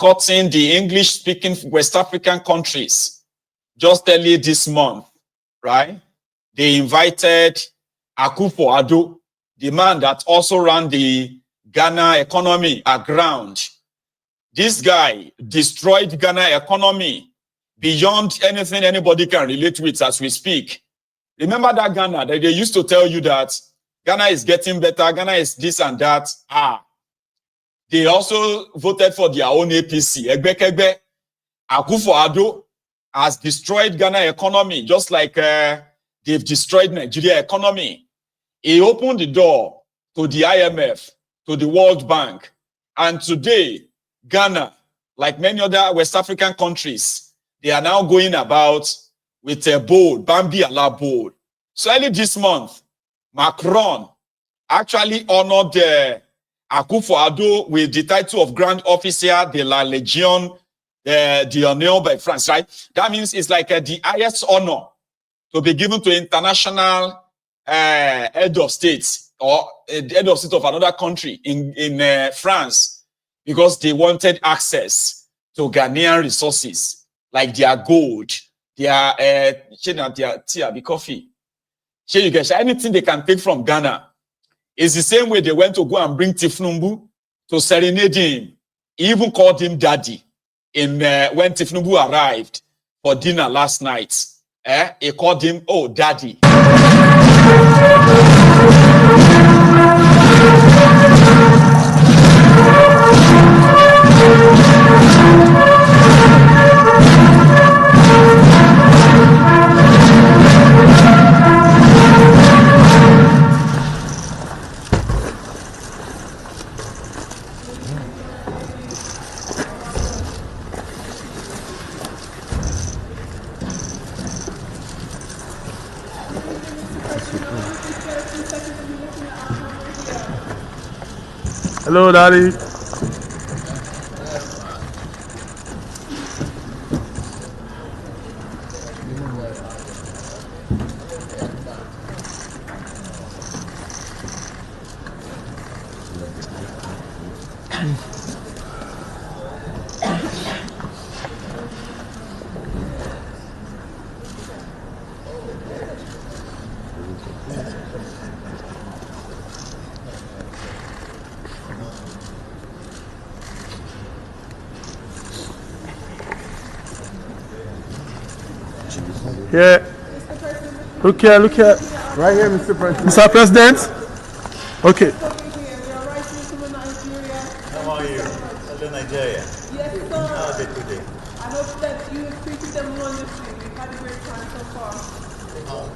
cutting the English-speaking West African countries just early this month, right? They invited Akufo, the man that also ran the Ghana economy aground. This guy destroyed Ghana economy beyond anything anybody can relate with as we speak. Remember that Ghana, that they used to tell you that Ghana is getting better, Ghana is this and that. They also voted for their own APC. Egbekegbe, Akufo-Addo has destroyed Ghana economy, just like they've destroyed Nigeria economy. He opened the door to the IMF, to the World Bank. And today, Ghana, like many other West African countries, they are now going about with a board, Bambi Allah board. So early this month, Macron actually honored Akufo-Addo with the title of Grand Officer de la Légion d'Honneur by France, right? That means it's like the highest honor to be given to international head of states or head of state of another country in France, because they wanted access to Ghanaian resources like their gold, their coffee. Anything they can take from Ghana. It's the same way they went to go and bring Tinubu to serenade him. He even called him daddy when Tinubu arrived for dinner last night. He called him, oh, daddy. Hello, Daddy. Yeah. Look here. Right here, Mr. President. Mr. President. Okay. How are you? Hello, Nigeria. Yes, sir. How are they today? I hope that you have treated them wonderfully. We've had a great time so far.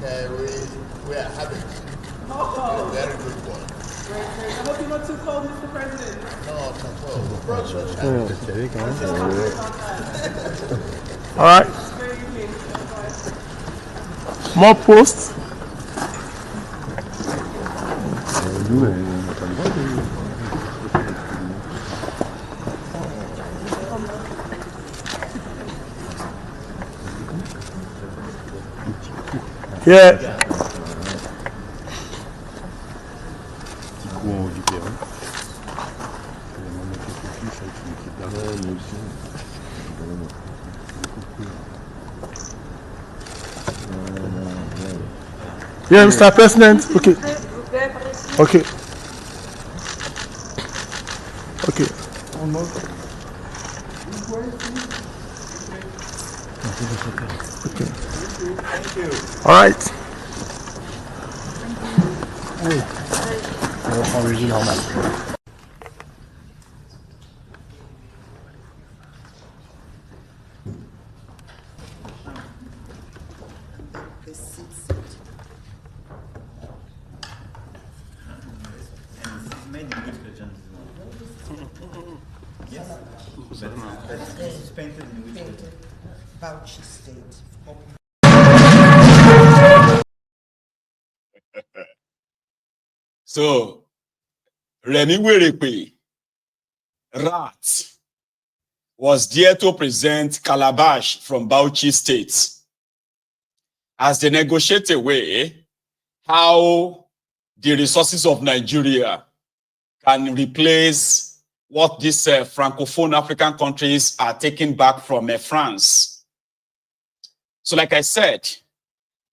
Okay, we are having Oh, a very good one. great. I hope you're not too cold, Mr. President. No, not at all. All right. Very evening. More posts. Yeah. Yeah, Mr. President. Okay. Okay. Okay. Okay. Thank you. All right. Bauchi State. So, Remi Werepe, Rat, was there to present Calabash from Bauchi State as they negotiate away how the resources of Nigeria can replace what these Francophone African countries are taking back from France. So like I said,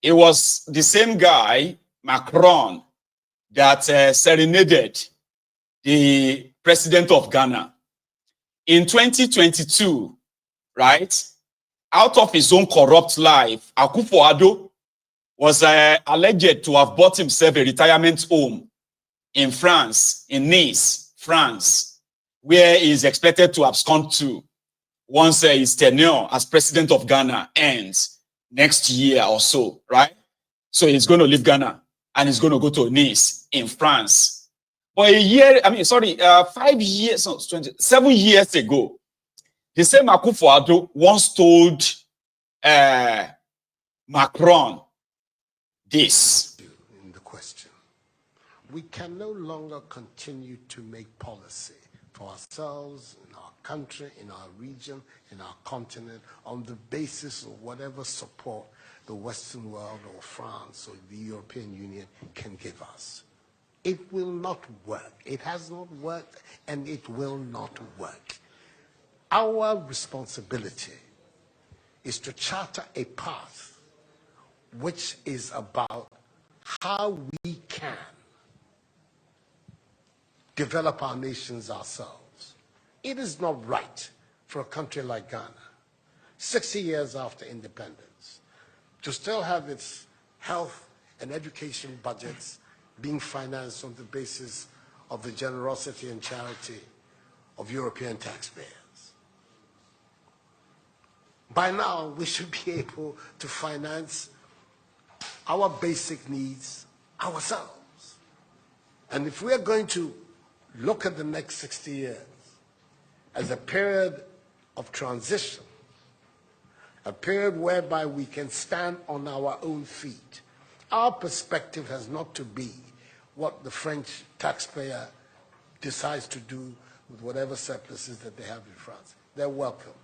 it was the same guy, Macron, that serenaded the president of Ghana. In 2022, right, out of his own corrupt life, Akufo was alleged to have bought himself a retirement home in France, in Nice, France, where he is expected to abscond to once his tenure as president of Ghana ends next year or so, right? So he's going to leave Ghana and he's going to go to Nice in France. But 7 years ago, the same Akufo once told Macron this. In the question, we can no longer continue to make policy for ourselves, in our country, in our region, in our continent, on the basis of whatever support the Western world or France or the European Union can give us. It will not work. It has not worked, and it will not work. Our responsibility is to charter a path which is about how we can develop our nations ourselves. It is not right for a country like Ghana, 60 years after independence, to still have its health and education budgets being financed on the basis of the generosity and charity of European taxpayers. By now, we should be able to finance our basic needs ourselves. And if we are going to look at the next 60 years as a period of transition, a period whereby we can stand on our own feet, our perspective has not to be what the French taxpayer decides to do with whatever surpluses that they have in France. They're welcome.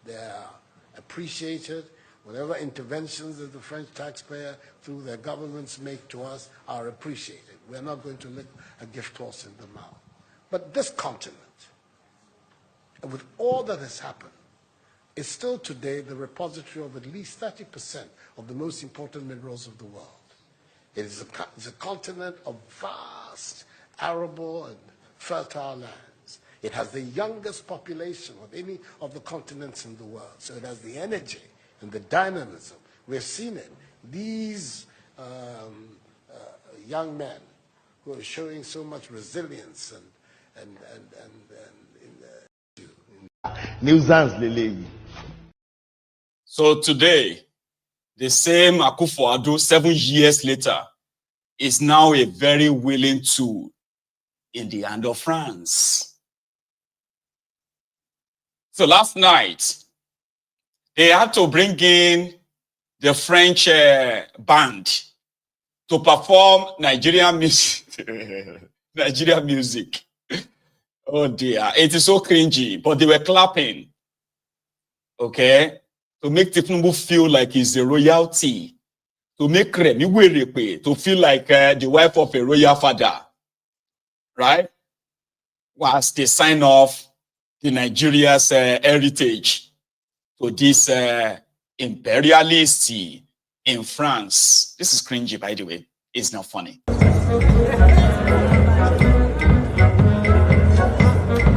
They are appreciated. Whatever interventions that the French taxpayer through their governments make to us are appreciated. We're not going to lick a gift horse in the mouth. But this continent, and with all that has happened, is still today the repository of at least 30% of the most important minerals of the world. It is a continent of vast, arable and fertile lands. It has the youngest population of any of the continents in the world. So it has the energy and the dynamism. We've seen it. These young men who are showing so much resilience So today, the same Akufo-Addo 7 years later is now a very willing tool in the hand of France. So last night, they had to bring in the French band to perform Nigerian music. Nigerian music. Oh dear, it is so cringy, but they were clapping. Okay? To make Tinubu feel like he's a royalty. To make Remi to feel like the wife of a royal father. Right? Whilst they sign off the Nigeria's heritage to this imperialist in France. This is cringy, by the way. It's not funny.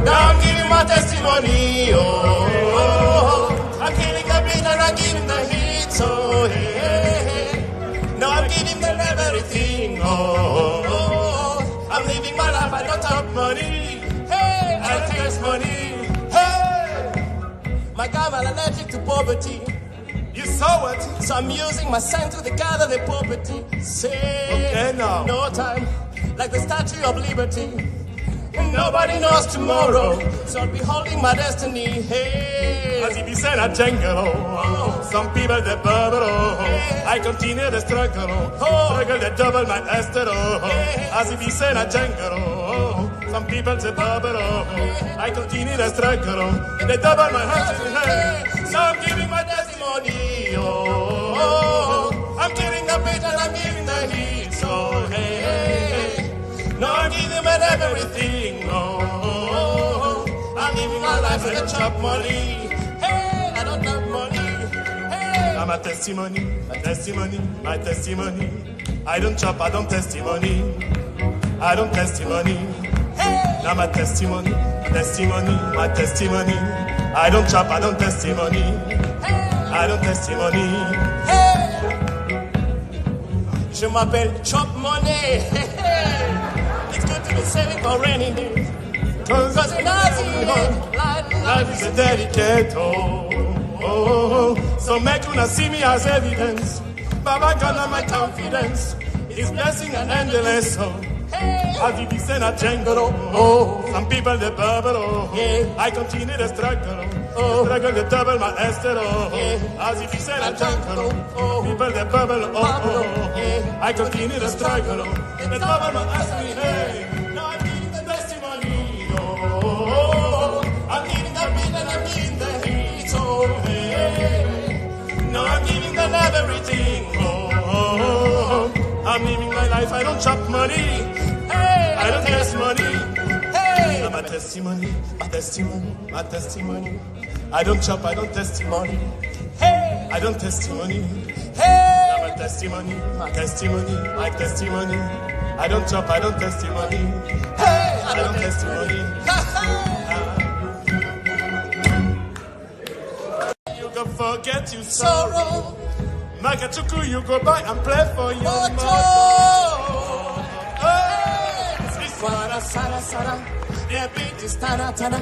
Now I'm giving my testimony, oh. I'm giving a bit and I'm giving the hits, oh, hey. Now I'm giving them everything, oh. I'm living my life, I don't have money, hey. I taste money, hey. My God, I'm allergic to poverty. You saw it? So I'm using my sign to gather the poverty. Say, okay, now. No time, like the Statue of Liberty. Nobody knows tomorrow, so I'll be holding my destiny. Hey, as if you said a jungle, oh. Some people they bubble, oh. Hey. I continue the struggle, oh. Struggle they double my Esther, oh. Hey. As if you said a jungle, oh. Some people they bubble, oh. Hey. I continue the struggle, oh. They double my hustle, hey. So I'm giving my testimony, oh. I'm giving the bit and I'm giving the heat, so hey. No, I'm giving them everything, oh. say I chop money. Hey, I don't have money. Hey, now my testimony, my testimony, my testimony. I don't chop, I don't testimony. I don't testimony. Hey, now my testimony, testimony, my testimony. I don't chop, I don't testimony. Hey, I don't testimony. Hey, je m'appelle chop money. It's good to be saving for rainy days. Cause life is a delicate, so make you not see me as evidence. Baba God on my confidence, His blessing and endless, as if He send a jungle, some people they bubble, I continue to struggle, struggle to double my Esther, as if He send a jungle, people they bubble, I continue to struggle, to double my Esther, now I'm giving the testimony, I'm giving the beat and I'm giving the heat, now I'm giving them everything, I'm living my life, I don't chop money, hey, I don't get money, hey, my testimony, my testimony, my testimony, I don't chop, I don't testimony, hey, I don't testimony, hey, my testimony, my testimony, my testimony, I don't chop, I don't testimony, hey, I don't testimony, you can forget your sorrow. Makachuku, you go by and play for your mother. Sara, Sara, Sara, yeah, beat is Tana, Tana.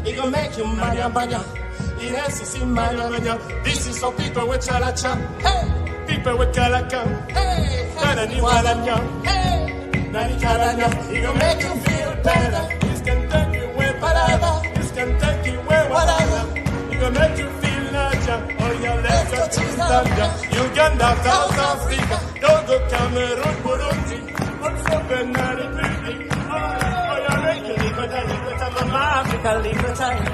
It gon' make you mania, mania. Yes, it's in mania, mania. This is for people with chalacha. Hey, people with kalaka. Hey, Nani Walanya. Hey, Nani Kalanya. It gon' make you feel better. This can take you away, whatever. This can take you away, whatever. It gon' make you feel. Oh, yeah, let's go to Zambia, Uganda, South Africa, Togo, Cameroon, Burundi, also Benin, oh, yeah, make you live with Mama Africa, live with time.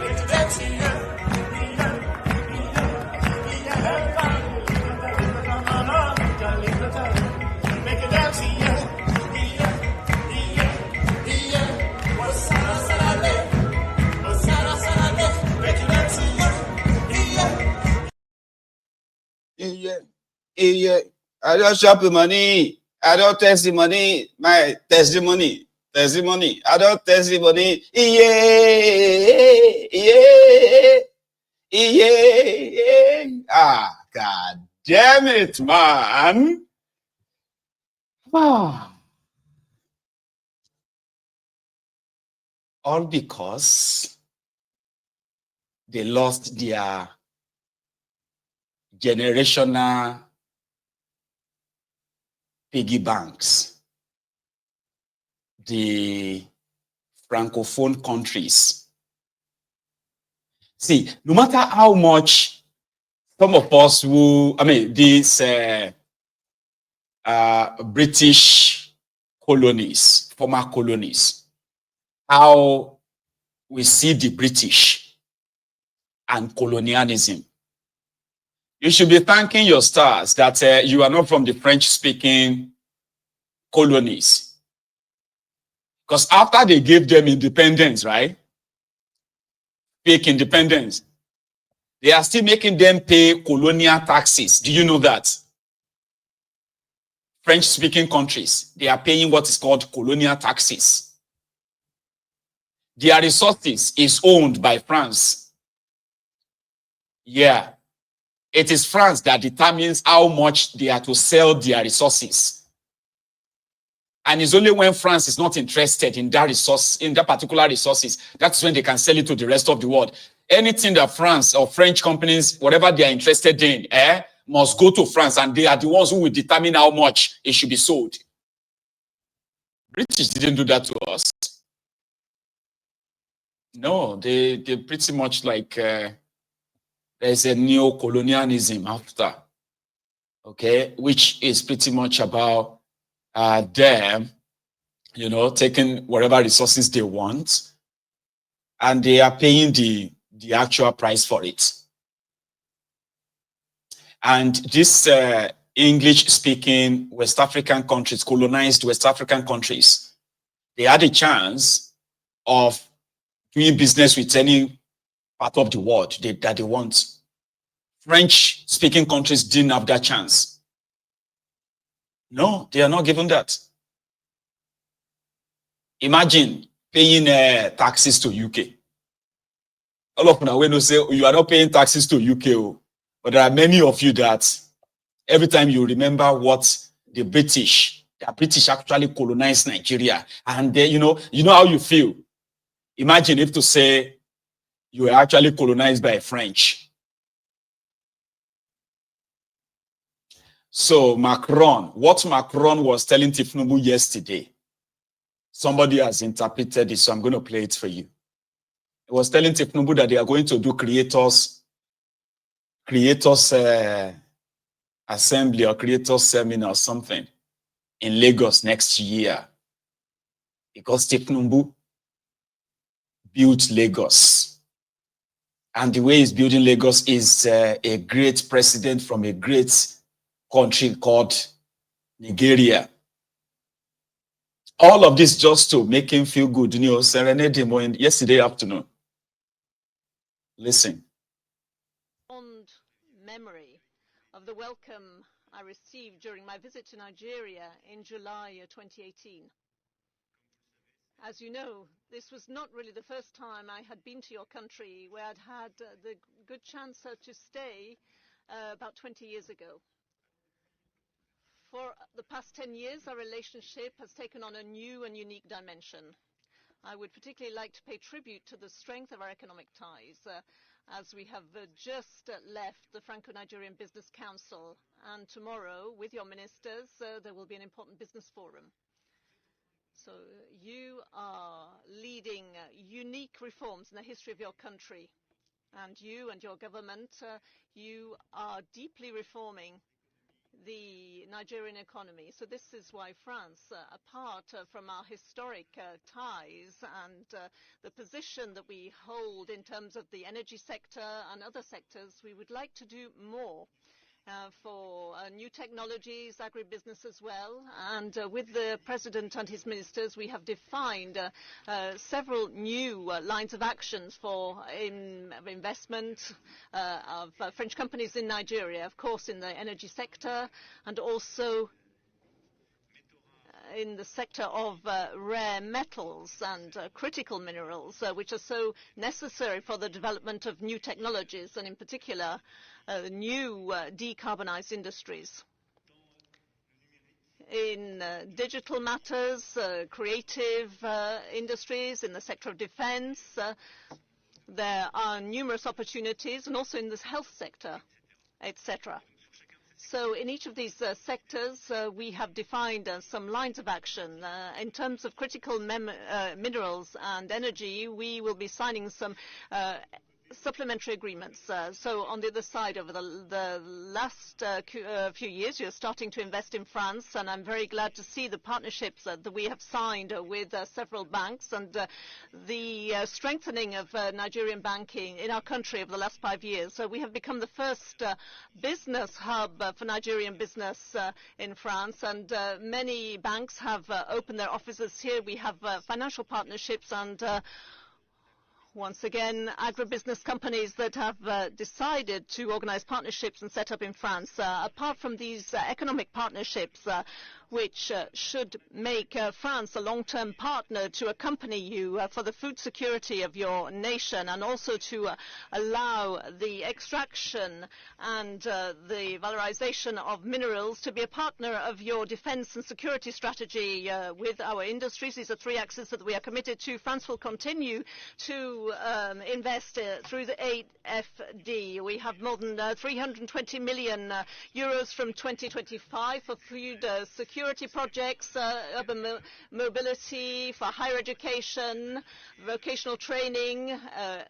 It's that here, Mama Africa, live with time. Make it dance here, what's Sara, Sara, what's Sara, Sara, make it dance here. Yeah. I don't shop with money. I don't testimony. My testimony. I don't testimony. Yeah. Ah, God damn it, man. All because they lost their generational piggy banks, the Francophone countries. See, no matter how much some of us these British colonies, former colonies, how we see the British and colonialism. You should be thanking your stars that you are not from the French-speaking colonies. Because after they gave them independence, right? Fake independence. They are still making them pay colonial taxes. Do you know that? French-speaking countries, they are paying what is called colonial taxes. Their resources is owned by France. Yeah. It is France that determines how much they are to sell their resources. And it's only when France is not interested in that resource, in that particular resources, that's when they can sell it to the rest of the world. Anything that France or French companies, whatever they are interested in, must go to France, and they are the ones who will determine how much it should be sold. British didn't do that to us. No, they pretty much like there's a neo-colonialism after, okay, which is pretty much about them, you know, taking whatever resources they want, and they are paying the actual price for it. And this English-speaking West African countries, colonized West African countries, they had a chance of doing business with any part of the world that they want. French-speaking countries didn't have that chance. No, they are not given that. Imagine paying taxes to UK. All of now, when you say you are not paying taxes to UK, but there are many of you that every time you remember what the British actually colonized Nigeria, and you know how you feel. Imagine if to say you were actually colonized by French. So Macron, what Macron was telling Tinubu yesterday, somebody has interpreted it, so I'm going to play it for you. He was telling Tinubu that they are going to do creators assembly or creators seminar or something in Lagos next year, because Tinubu built Lagos. And the way he's building Lagos is a great president from a great country called Nigeria. All of this just to make him feel good. You know, Serenaded him yesterday afternoon. Listen. Fond memory of the welcome I received during my visit to Nigeria in July 2018. As you know, this was not really the first time I had been to your country, where I'd had the good chance to stay about 20 years ago. For the past 10 years, our relationship has taken on a new and unique dimension. I would particularly like to pay tribute to the strength of our economic ties, as we have just left the Franco-Nigerian Business Council, and tomorrow, with your ministers, there will be an important business forum. So you are leading unique reforms in the history of your country, and you and your government, you are deeply reforming the Nigerian economy. So this is why France, apart from our historic ties and the position that we hold in terms of the energy sector and other sectors, we would like to do more for new technologies, agribusiness as well. And with the President and his ministers, we have defined several new lines of actions for investment of French companies in Nigeria, of course, in the energy sector, and also in the sector of rare metals and critical minerals, which are so necessary for the development of new technologies, and in particular, new decarbonized industries. In digital matters, creative industries, in the sector of defense, there are numerous opportunities, and also in the health sector, etc. So in each of these sectors, we have defined some lines of action. In terms of critical minerals and energy, we will be signing some supplementary agreements. So on the other side, over the last few years, you're starting to invest in France, and I'm very glad to see the partnerships that we have signed with several banks, and the strengthening of Nigerian banking in our country over the last 5 years. So we have become the first business hub for Nigerian business in France, and many banks have opened their offices here. We have financial partnerships and once again, agribusiness companies that have decided to organize partnerships and set up in France. Apart from these economic partnerships, which should make France a long-term partner to accompany you for the food security of your nation, and also to allow the extraction and the valorization of minerals, to be a partner of your defense and security strategy with our industries. These are three axes that we are committed to. France will continue to invest through the 8FD. We have more than 320 million euros from 2025 for food security projects, urban mobility, for higher education, vocational training,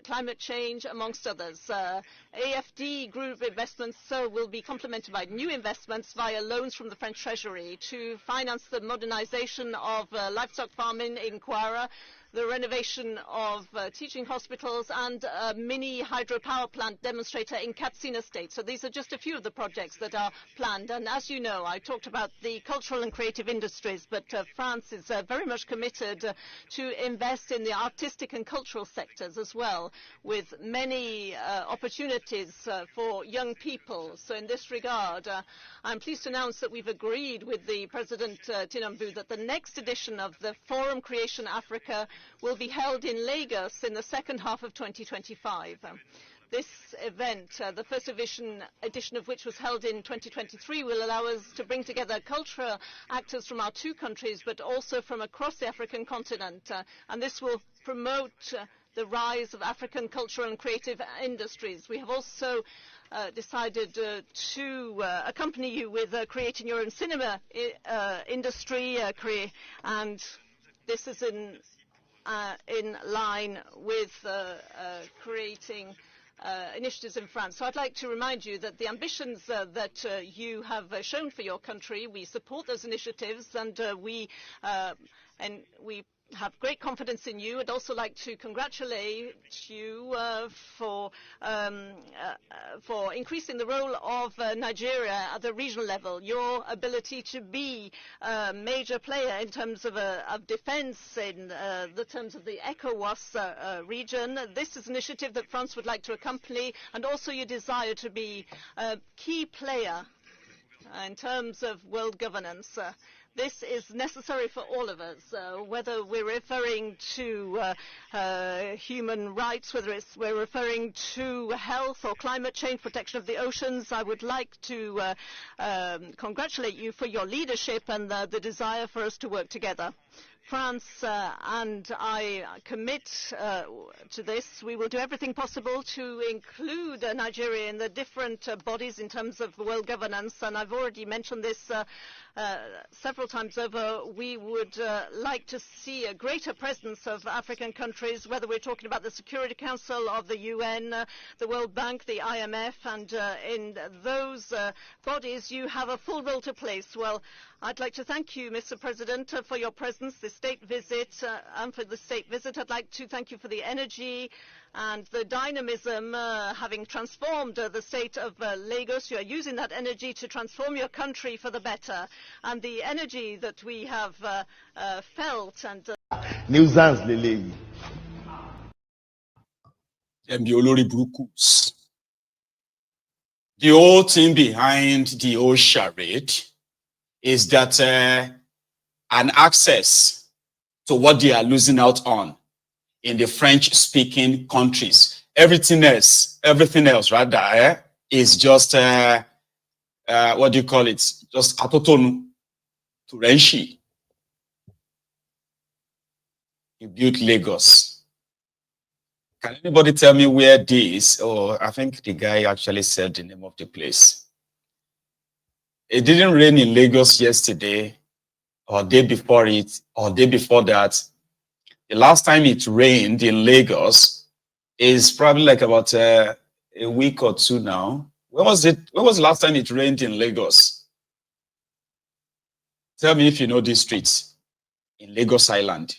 climate change, amongst others. AFD group investments will be complemented by new investments via loans from the French Treasury to finance the modernization of livestock farming in Kwara, the renovation of teaching hospitals, and a mini hydropower plant demonstrator in Katsina State. So these are just a few of the projects that are planned. And as you know, I talked about the cultural and creative industries, but France is very much committed to invest in the artistic and cultural sectors as well, with many opportunities for young people. So in this regard, I'm pleased to announce that we've agreed with the President Tinubu that the next edition of the Forum Creation Africa will be held in Lagos in the second half of 2025. This event, the first edition of which was held in 2023, will allow us to bring together cultural actors from our two countries, but also from across the African continent. And this will promote the rise of African cultural and creative industries. We have also decided to accompany you with creating your own cinema industry, and this is in line with creating initiatives in France. So I'd like to remind you that the ambitions that you have shown for your country, we support those initiatives, and we have great confidence in you. I'd also like to congratulate you for increasing the role of Nigeria at the regional level. Your ability to be a major player in terms of defense, in the terms of the ECOWAS region. This is an initiative that France would like to accompany, and also your desire to be a key player in terms of world governance. This is necessary for all of us, whether we're referring to human rights, whether we're referring to health or climate change, protection of the oceans. I would like to congratulate you for your leadership and the desire for us to work together. France and I commit to this. We will do everything possible to include Nigeria in the different bodies in terms of world governance, and I've already mentioned this several times over. We would like to see a greater presence of African countries, whether we're talking about the Security Council of the UN, the World Bank, the IMF, and in those bodies you have a full role to play. Well, I'd like to thank you, Mr. President, for your presence, the state visit, and for the state visit. I'd like to thank you for the energy and the dynamism, having transformed the state of Lagos. You are using that energy to transform your country for the better. And the energy that we have felt and... Nuisance, Lily. The whole thing behind the whole charade is that an access to what they are losing out on in the French-speaking countries. Everything else rather, is just what do you call it? Just atotonu to Renshi. You built Lagos. Can anybody tell me where this? I think the guy actually said the name of the place. It didn't rain in Lagos yesterday, or day before it, or day before that. The last time it rained in Lagos is probably like about a week or two now. When was it? When was the last time it rained in Lagos? Tell me if you know these streets in Lagos Island.